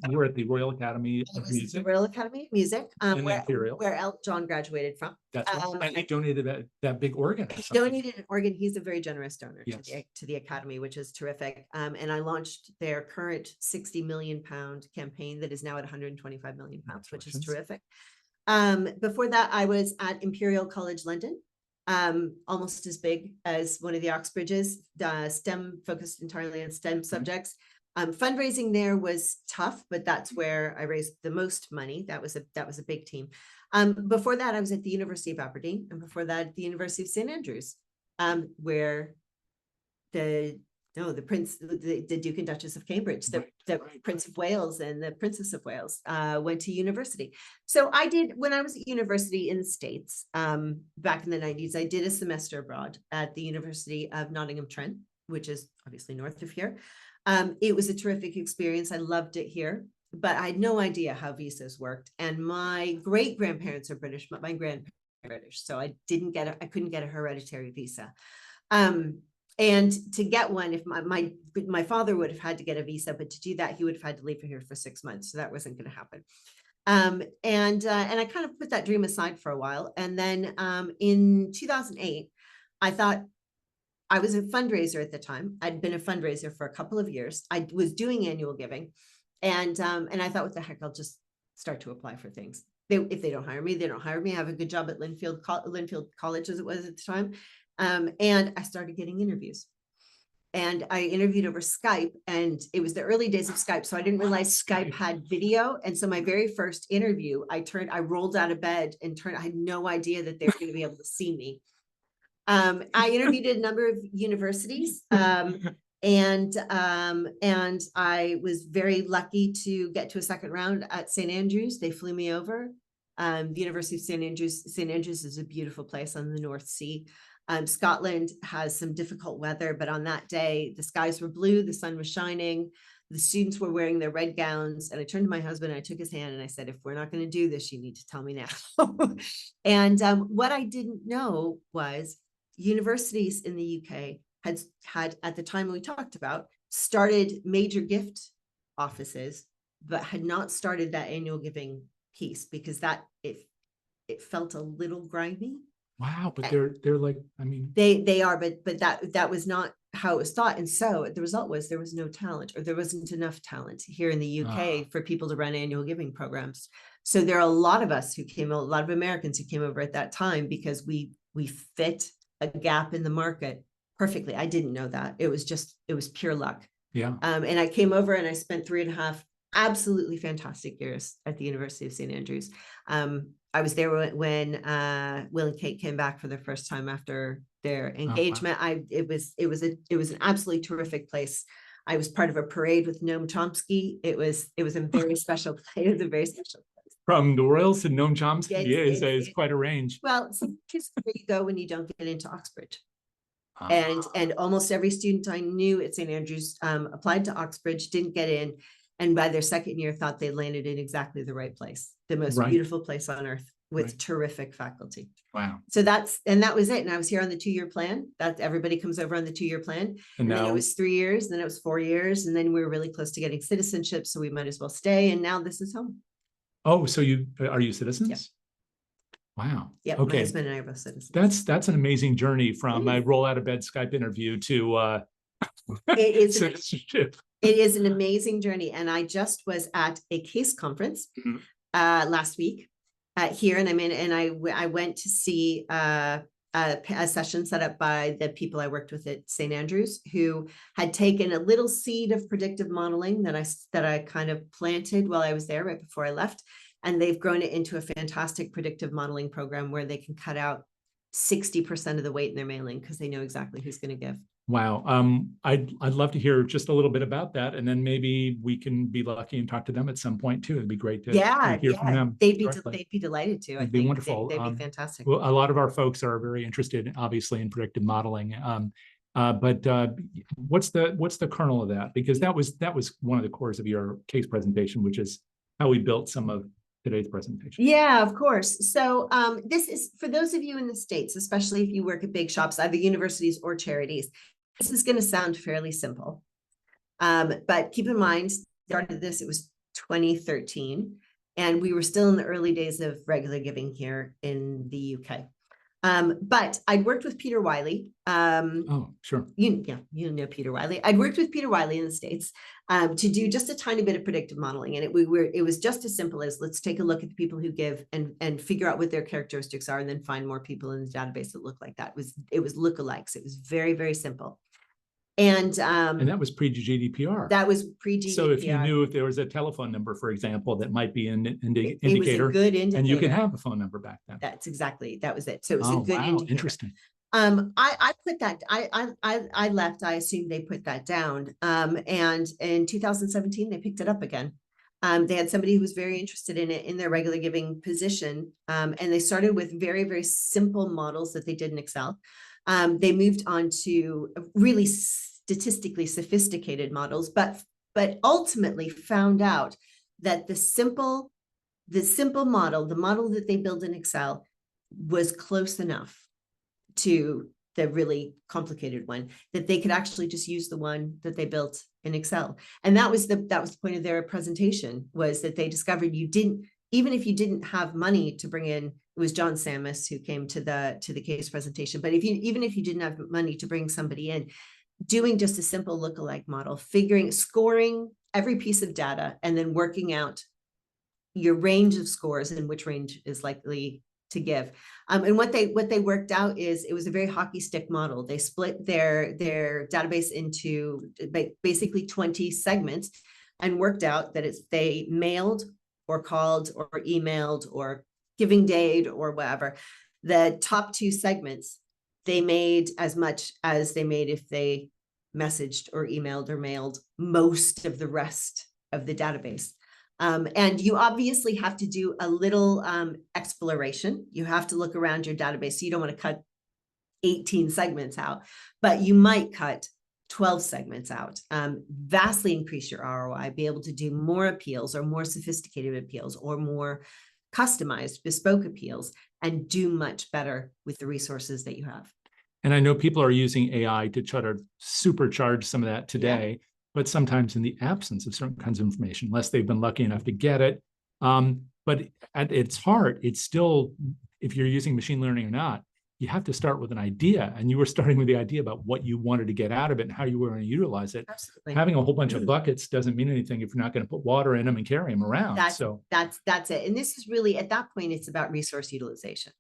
we're at the Royal Academy of Music. The Royal Academy of Music, Imperial, where Elton John graduated from. That's right. And he donated that big organ. He donated an organ. He's a very generous donor yes. to the Academy, which is terrific. And I launched their current £60 million campaign that is now at £125 million, which is terrific. Before that, I was at Imperial College London, almost as big as one of the Oxbridges, STEM, focused entirely on STEM subjects. Fundraising there was tough, but that's where I raised the most money. That was a big team. Before that, I was at the University of Aberdeen, and before that, at the University of St. Andrews, where the Duke and Duchess of Cambridge, the Prince of Wales and the Princess of Wales went to university. So I did, when I was at university in the States, back in the 90s, I did a semester abroad at the University of Nottingham-Trent, which is obviously north of here. It was a terrific experience. I loved it here, but I had no idea how visas worked. And my great grandparents are British, but my grandparents are British. So I couldn't get a hereditary visa. And to get one, if my father would have had to get a visa, but to do that, he would have had to leave for here for 6 months. So that wasn't going to happen. And I kind of put that dream aside for a while. And then in 2008, I thought, I was a fundraiser at the time. I'd been a fundraiser for a couple of years. I was doing annual giving. And I thought, what the heck, I'll just start to apply for things. If they don't hire me, they don't hire me. I have a good job at Linfield College, as it was at the time. And I started getting interviews, and I interviewed over Skype, and it was the early days of Skype. So I didn't realize Skype had video. And so my very first interview, I rolled out of bed and I had no idea that they were going to be able to see me. I interviewed at a number of universities, and I was very lucky to get to a second round at St. Andrews. They flew me over. The University of St. Andrews. St. Andrews is a beautiful place on the North Sea. Scotland has some difficult weather, but on that day, the skies were blue, the sun was shining, the students were wearing their red gowns. And I turned to my husband and I took his hand and I said, if we're not going to do this, you need to tell me now. And what I didn't know was universities in the UK had at the time we talked about, started major gift offices, but had not started that annual giving piece, because it felt a little grimy. Wow, but they're like, I mean, they are, but that was not how it was thought. And so the result was there was no talent, or there wasn't enough talent here in the UK for people to run annual giving programs. So there are a lot of us who came, a lot of Americans who came over at that time because we fit a gap in the market perfectly. I didn't know that. It was pure luck. yeah. And I came over and I spent 3.5 absolutely fantastic years at the University of St. Andrews. I was there when Will and Kate came back for their first time after their engagement. Oh, wow. It was an absolutely terrific place. I was part of a parade with Noam Chomsky. It was a very special place. It was a very special place. From the Royals to Noam Chomsky is quite a range. Well, so here's where you go when you don't get into Oxbridge. Ah. And almost every student I knew at St. Andrews applied to Oxbridge, didn't get in, and by their second year thought they landed in exactly the right place, the most beautiful place on earth with terrific faculty. Wow. So that was it. And I was here on the 2-year plan. That everybody comes over on the 2-year plan. And then it was 3 years, then it was 4 years, and then we were really close to getting citizenship, so we might as well stay. And now this is home. Oh, so are you citizens? Yeah. Wow. Yeah. Okay. My husband and I are both citizens. That's an amazing journey from a roll out of bed Skype interview to it is citizenship. It is an amazing journey. And I just was at a case conference last week here, and I went to see a session set up by the people I worked with at St. Andrews, who had taken a little seed of predictive modeling that I kind of planted while I was there right before I left. And they've grown it into a fantastic predictive modeling program where they can cut out 60% of the weight in their mailing because they know exactly who's going to give. Wow. I'd love to hear just a little bit about that, and then maybe we can be lucky and talk to them at some point too. It'd be great to hear from them. They'd be delighted to. It'd be wonderful. They'd be fantastic. Well, a lot of our folks are very interested, obviously, in predictive modeling. But what's the kernel of that? Because that was one of the cores of your case presentation, which is how we built some of today's presentation. Yeah, of course. So this is for those of you in the States, especially if you work at big shops, either universities or charities. This is going to sound fairly simple, but keep in mind, started this, it was 2013, and we were still in the early days of regular giving here in the UK. But I'd worked with Peter Wiley. Oh, sure. You know Peter Wiley. I'd worked with Peter Wiley in the States to do just a tiny bit of predictive modeling. And it was just as simple as, let's take a look at the people who give and figure out what their characteristics are, and then find more people in the database that look like that. It was lookalikes. It was very, very simple. And that was pre-GDPR. That was pre-GDPR. So if you knew if there was a telephone number, for example, that might be an indicator, it was a good indicator, and you could have a phone number back then. That was it. So it was a good indicator. Interesting. I put that. I left. I assumed they put that down. And in 2017, they picked it up again. They had somebody who was very interested in it in their regular giving position, and they started with very, very simple models that they did in Excel. They moved on to really statistically sophisticated models, but ultimately found out that the simple model, the model that they built in Excel, was close enough to the really complicated one that they could actually just use the one that they built in Excel. And that was the point of their presentation, was that they discovered even if you didn't have money to bring in, it was John Samus who came to the case presentation, but even if you didn't have money to bring somebody in, doing just a simple lookalike model, scoring every piece of data, and then working out your range of scores and which range is likely to give. And what they worked out is, it was a very hockey stick model. They split their database into basically 20 segments, and worked out that they mailed or called or emailed or giving date or whatever, the top 2 segments, they made as much as they made if they messaged or emailed or mailed most of the rest of the database. And you obviously have to do a little exploration. You have to look around your database. So you don't want to cut 18 segments out, but you might cut 12 segments out, vastly increase your ROI, be able to do more appeals or more sophisticated appeals or more customized bespoke appeals, and do much better with the resources that you have. And I know people are using AI to try to supercharge some of that today, but sometimes in the absence of certain kinds of information, unless they've been lucky enough to get it, But at its heart, it's still, if you're using machine learning or not, you have to start with an idea. And you were starting with the idea about what you wanted to get out of it and how you were going to utilize it. Absolutely. Having a whole bunch of buckets doesn't mean anything if you're not going to put water in them and carry them around. That's it. And this is really, at that point, it's about resource utilization.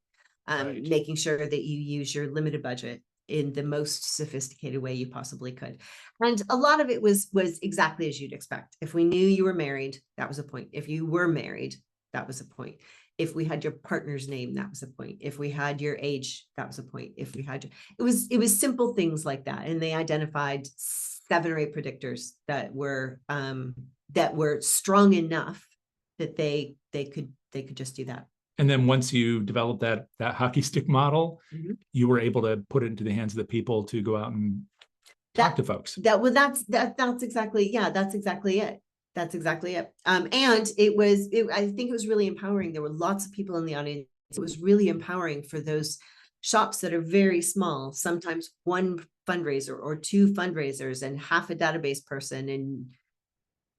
Right. Making sure that you use your limited budget in the most sophisticated way you possibly could. And a lot of it was exactly as you'd expect. If we knew you were married, that was a point. If you were married, that was a point. If we had your partner's name, that was a point. If we had your age, that was a point. If we had it was simple things like that. And they identified 7 or 8 predictors that were strong enough that they could just do that. And then once you developed that hockey stick model, you were able to put it into the hands of the people to go out and talk to folks. That's exactly, that's exactly it. That's exactly it. And I think it was really empowering. There were lots of people in the audience. It was really empowering for those shops that are very small, sometimes 1 fundraiser or 2 fundraisers and half a database person, and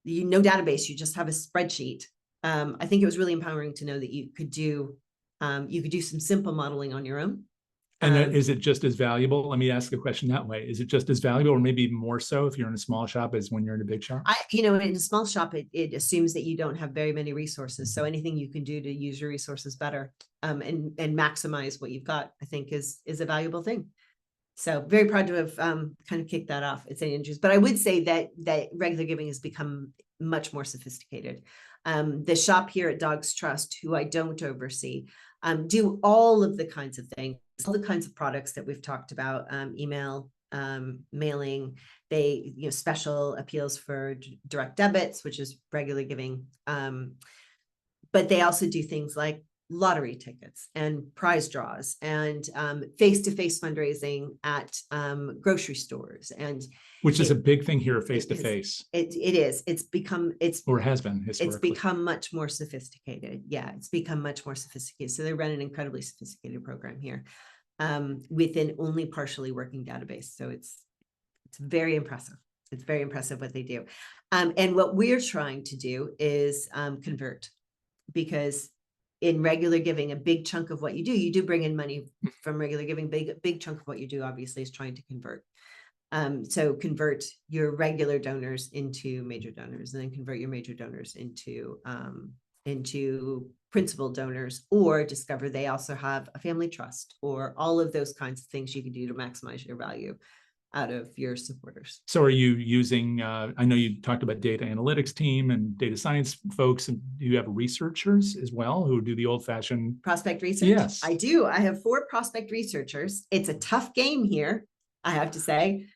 no database, you just have a spreadsheet. I think it was really empowering to know that you could do some simple modeling on your own. And is it just as valuable? Let me ask the question that way. Is it just as valuable, or maybe even more so if you're in a small shop as when you're in a big shop? In a small shop, it assumes that you don't have very many resources. So anything you can do to use your resources better and maximize what you've got, I think is a valuable thing. So very proud to have kind of kicked that off at St. Andrews. But I would say that regular giving has become much more sophisticated. The shop here at Dogs Trust, who I don't oversee, do all of the kinds of things, all the kinds of products that we've talked about, email, mailing, they, special appeals for direct debits, which is regular giving. But they also do things like lottery tickets and prize draws and face-to-face fundraising at grocery stores, and which is a big thing here, face-to-face. It is. Or has been historically. It's become much more sophisticated. Yeah, it's become much more sophisticated. So they run an incredibly sophisticated program here with an only partially working database. So it's very impressive. It's very impressive what they do. And what we're trying to do is convert, because in regular giving, a big chunk of what you do bring in money from regular giving. Big chunk of what you do, obviously, is trying to convert. So convert your regular donors into major donors, and then convert your major donors into principal donors, or discover they also have a family trust, or all of those kinds of things you can do to maximize your value out of your supporters. So are you using, I know you talked about data analytics team and data science folks, and do you have researchers as well who do the old fashioned prospect research? Yes, I do. I have 4 prospect researchers. It's a tough game here, I have to say,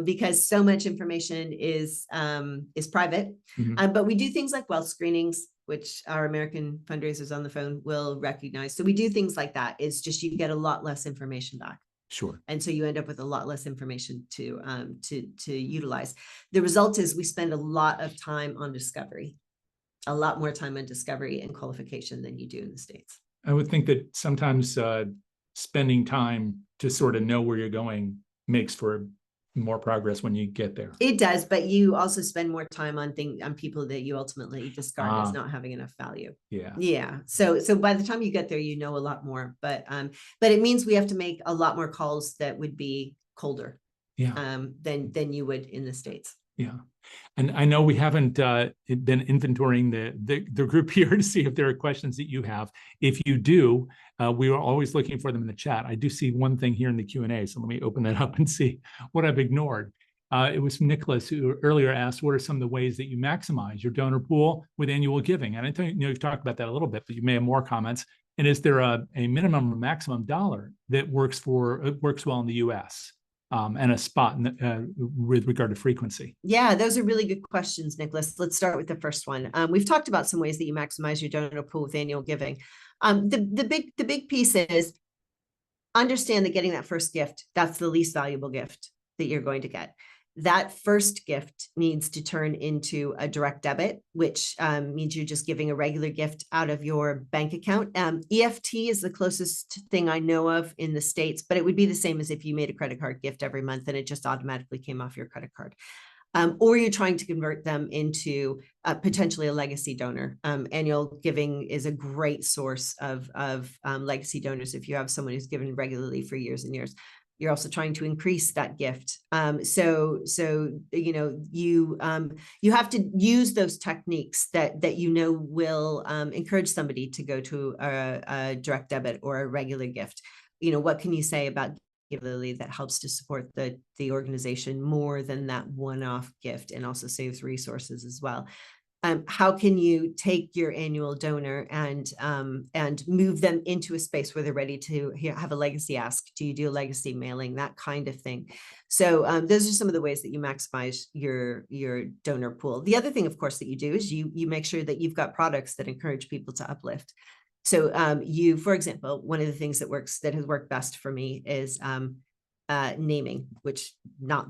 because so much information is private. But we do things like wealth screenings, which our American fundraisers on the phone will recognize. So we do things like that. It's just you get a lot less information back. Sure. And so you end up with a lot less information to utilize. The result is we spend a lot of time on discovery, a lot more time on discovery and qualification than you do in the States. I would think that sometimes spending time to sort of know where you're going makes for more progress when you get there. It does, but you also spend more time on people that you ultimately discard as not having enough value. Yeah. So by the time you get there, you know a lot more. But it means we have to make a lot more calls that would be colder. Than you would in the States. Yeah. And I know we haven't been inventorying the group here to see if there are questions that you have. If you do, we are always looking for them in the chat. I do see one thing here in the Q&A, so let me open that up and see what I've ignored. It was Nicholas who earlier asked, what are some of the ways that you maximize your donor pool with annual giving? And I think you've talked about that a little bit, but you may have more comments. And is there a minimum or maximum dollar that works well in the US? And a spot with regard to frequency? Yeah, those are really good questions, Nicholas. Let's start with the first one. We've talked about some ways that you maximize your donor pool with annual giving. The big piece is understand that getting that first gift, that's the least valuable gift that you're going to get. That first gift needs to turn into a direct debit, which means you're just giving a regular gift out of your bank account. EFT is the closest thing I know of in the States, but it would be the same as if you made a credit card gift every month and it just automatically came off your credit card. or you're trying to convert them into potentially a legacy donor. Annual giving is a great source of legacy donors if you have someone who's given regularly for years and years. You're also trying to increase that gift. So you know, you have to use those techniques that will encourage somebody to go to a direct debit or a regular gift. You know, what can you say about that helps to support the organization more than that one-off gift, and also saves resources as well? How can you take your annual donor and move them into a space where they're ready to have a legacy ask? Do you do a legacy mailing, that kind of thing? So those are some of the ways that you maximize your donor pool. The other thing, of course, that you do is you make sure that you've got products that encourage people to uplift. So for example, one of the things that has worked best for me is naming, which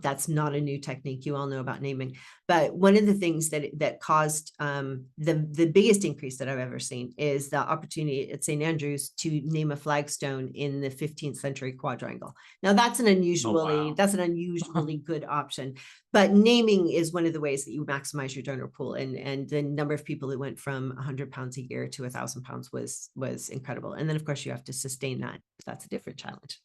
that's not a new technique. You all know about naming, but one of the things that caused the biggest increase that I've ever seen is the opportunity at St. Andrews to name a flagstone in the 15th century quadrangle. Now that's an unusually good option, but naming is one of the ways that you maximize your donor pool, and the number of people who went from £100 a year to £1,000 was incredible. And then of course you have to sustain that. That's a different challenge.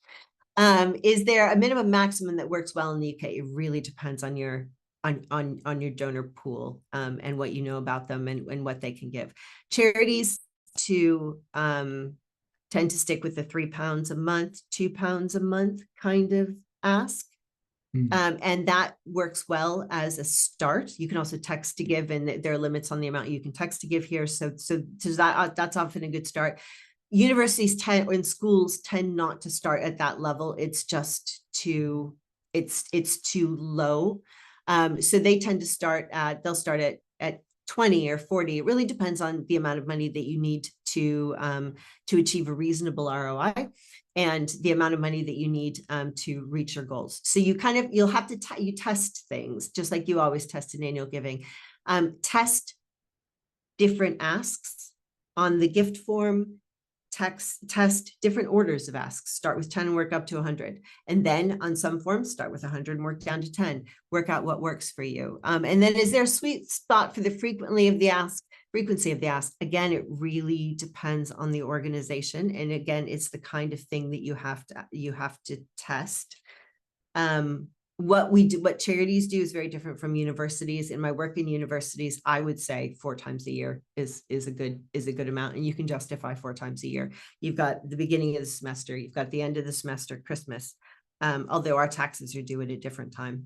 Is there a minimum maximum that works well in the UK? It really depends on your donor pool, and what you know about them, and what they can give. Charities tend to stick with the £3 a month, £2 a month kind of ask. And that works well as a start. You can also text to give, and there are limits on the amount you can text to give here. So that's often a good start. Universities and schools tend not to start at that level. It's just too low. So they tend to start at 20 or 40. It really depends on the amount of money that you need to achieve a reasonable ROI, and the amount of money that you need to reach your goals. So you'll have to test things just like you always test in annual giving. Test different asks on the gift form. Test different orders of asks. Start with 10 and work up to 100. And then on some forms, start with 100 and work down to 10. Work out what works for you. And then is there a sweet spot for the frequency of the ask? Again, it really depends on the organization. And again, it's the kind of thing that you have to test. What charities do is very different from universities. In my work in universities, I would say 4 times a year is a good amount, and you can justify 4 times a year. You've got the beginning of the semester, you've got the end of the semester, Christmas, although our taxes are due at a different time.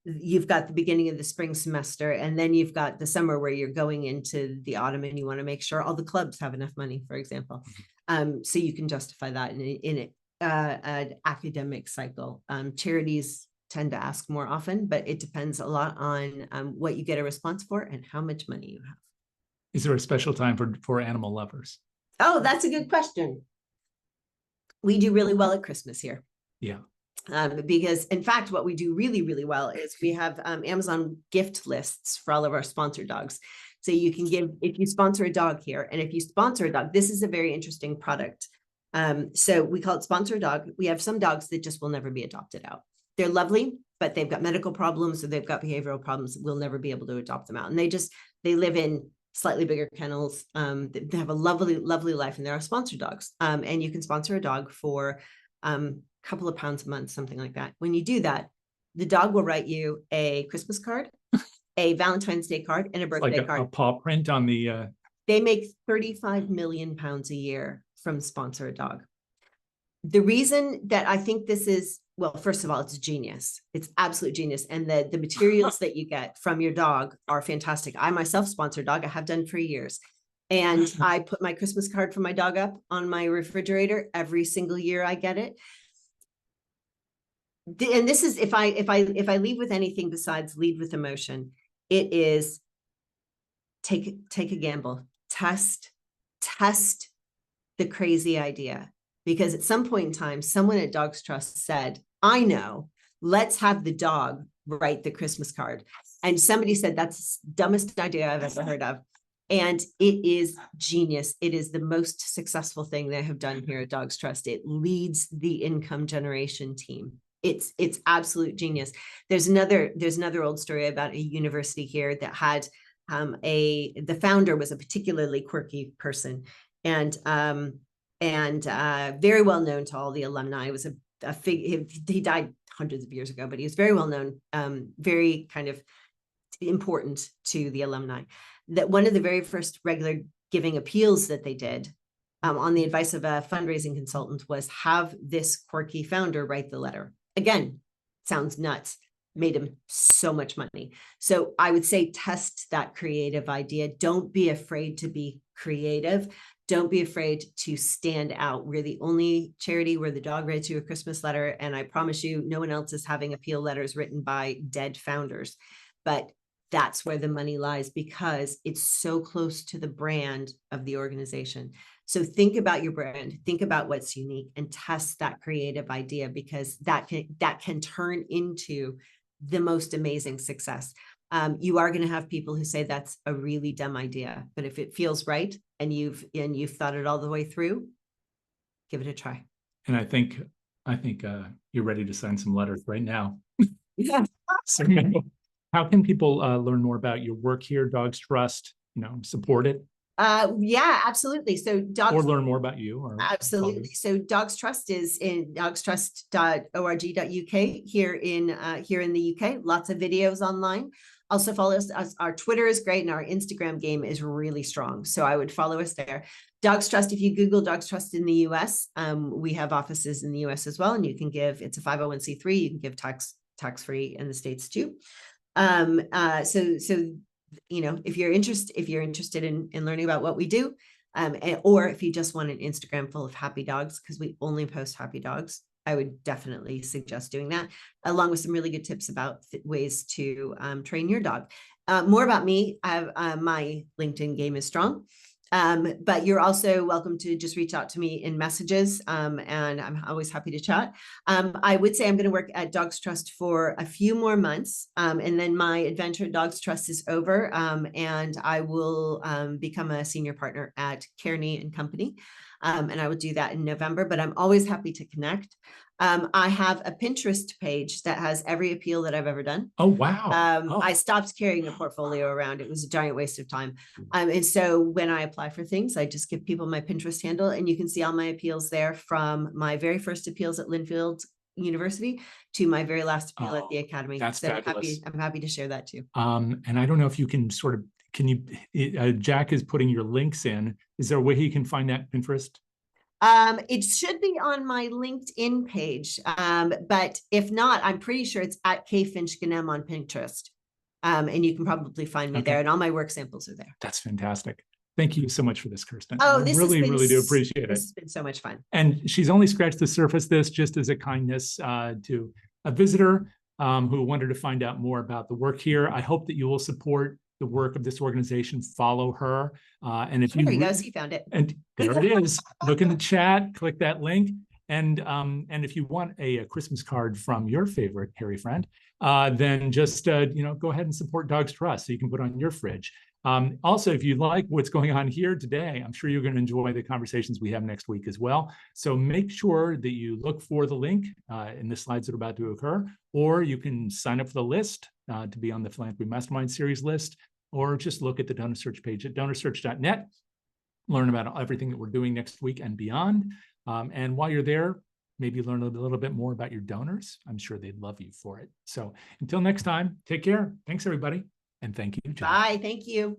You've got the beginning of the spring semester, and then you've got the summer where you're going into the autumn, and you want to make sure all the clubs have enough money, for example. So you can justify that in an academic cycle. Charities tend to ask more often, but it depends a lot on what you get a response for and how much money you have. Is there a special time for animal lovers? Oh, that's a good question. We do really well at Christmas here. Yeah. Because in fact, what we do really, really well is we have Amazon gift lists for all of our sponsored dogs. So you can give, if you sponsor a dog here, and if you sponsor a dog, this is a very interesting product. So we call it Sponsor a Dog. We have some dogs that just will never be adopted out. They're lovely, but they've got medical problems, or they've got behavioral problems. We'll never be able to adopt them out. And they live in slightly bigger kennels. They have a lovely, lovely life, and they're our sponsor dogs. And you can sponsor a dog for a couple of pounds a month, something like that. When you do that, the dog will write you a Christmas card, a Valentine's Day card, and a birthday card. A paw print on the. They make £35 million a year from Sponsor a Dog. The reason that I think this is, well, first of all, it's genius. It's absolute genius. And the materials that you get from your dog are fantastic. I myself sponsor a dog. I have done for years. And I put my Christmas card for my dog up on my refrigerator every single year I get it. And this is, if I lead with anything besides lead with emotion, it is take a gamble, test the crazy idea. Because at some point in time, someone at Dogs Trust said, I know, let's have the dog write the Christmas card. And somebody said, that's the dumbest idea I've ever heard of. And it is genius. It is the most successful thing they have done here at Dogs Trust. It leads the income generation team. It's absolute genius. There's another old story about a university here that had the founder was a particularly quirky person, and very well known to all the alumni. It was he died hundreds of years ago, but he was very well known, very kind of important to the alumni. That one of the very first regular giving appeals that they did, on the advice of a fundraising consultant, was have this quirky founder write the letter. Again, sounds nuts, made him so much money. So I would say test that creative idea. Don't be afraid to be creative. Don't be afraid to stand out. We're the only charity where the dog writes you a Christmas letter, and I promise you, no one else is having appeal letters written by dead founders. But that's where the money lies, because it's so close to the brand of the organization. So think about your brand, think about what's unique, and test that creative idea, because that can turn into the most amazing success. You are going to have people who say that's a really dumb idea, but if it feels right and you've thought it all the way through, give it a try. And I think you're ready to sign some letters right now. Yeah. So how can people learn more about your work here, Dogs Trust? Support it. Yeah, absolutely. So or learn more about you. Or absolutely. So Dogs Trust is in dogstrust.org.uk here in the UK. Lots of videos online. Also follow us. Our Twitter is great, and our Instagram game is really strong. So I would follow us there. Dogs Trust, if you Google Dogs Trust in the US, we have offices in the US as well, and you can give, it's a 501c3, you can give tax-free in the States too. So if you're interested in learning about what we do, or if you just want an Instagram full of happy dogs, because we only post happy dogs, I would definitely suggest doing that, along with some really good tips about ways to train your dog. More about me, my LinkedIn game is strong. But you're also welcome to just reach out to me in messages, and I'm always happy to chat. I would say I'm going to work at Dogs Trust for a few more months, and then my adventure at Dogs Trust is over, and I will become a senior partner at Kearney and Company, and I will do that in November, but I'm always happy to connect. I have a Pinterest page that has every appeal that I've ever done. Oh, wow. I stopped carrying a portfolio around. It was a giant waste of time. And so when I apply for things, I just give people my Pinterest handle, and you can see all my appeals there, from my very first appeals at Linfield University to my very last appeal at the Academy. That's so fabulous. I'm happy to share that too. And I don't know if you can Jack is putting your links in. Is there a way he can find that Pinterest? It should be on my LinkedIn page, but if not, I'm pretty sure it's at K Finch Gnehm on Pinterest, and you can probably find me there, and all my work samples are there. That's fantastic. Thank you so much for this, Kurstin. Oh, I really do appreciate it. This has been so much fun. And she's only scratched the surface. This just as a kindness to a visitor who wanted to find out more about the work here. I hope that you will support the work of this organization. Follow her, and if there you go, see, found it, and there it is. Look in the chat, click that link, and if you want a Christmas card from your favorite hairy friend, then just go ahead and support Dogs Trust, so you can put on your fridge. Also, if you like what's going on here today, I'm sure you're going to enjoy the conversations we have next week as well. So make sure that you look for the link in the slides that are about to occur, or you can sign up for the list to be on the Philanthropy Mastermind series list, or just look at the DonorSearch page at donorsearch.net, learn about everything that we're doing next week and beyond. And while you're there, maybe learn a little bit more about your donors. I'm sure they'd love you for it. So until next time, take care. Thanks, everybody. And thank you, Jack. Bye. Thank you.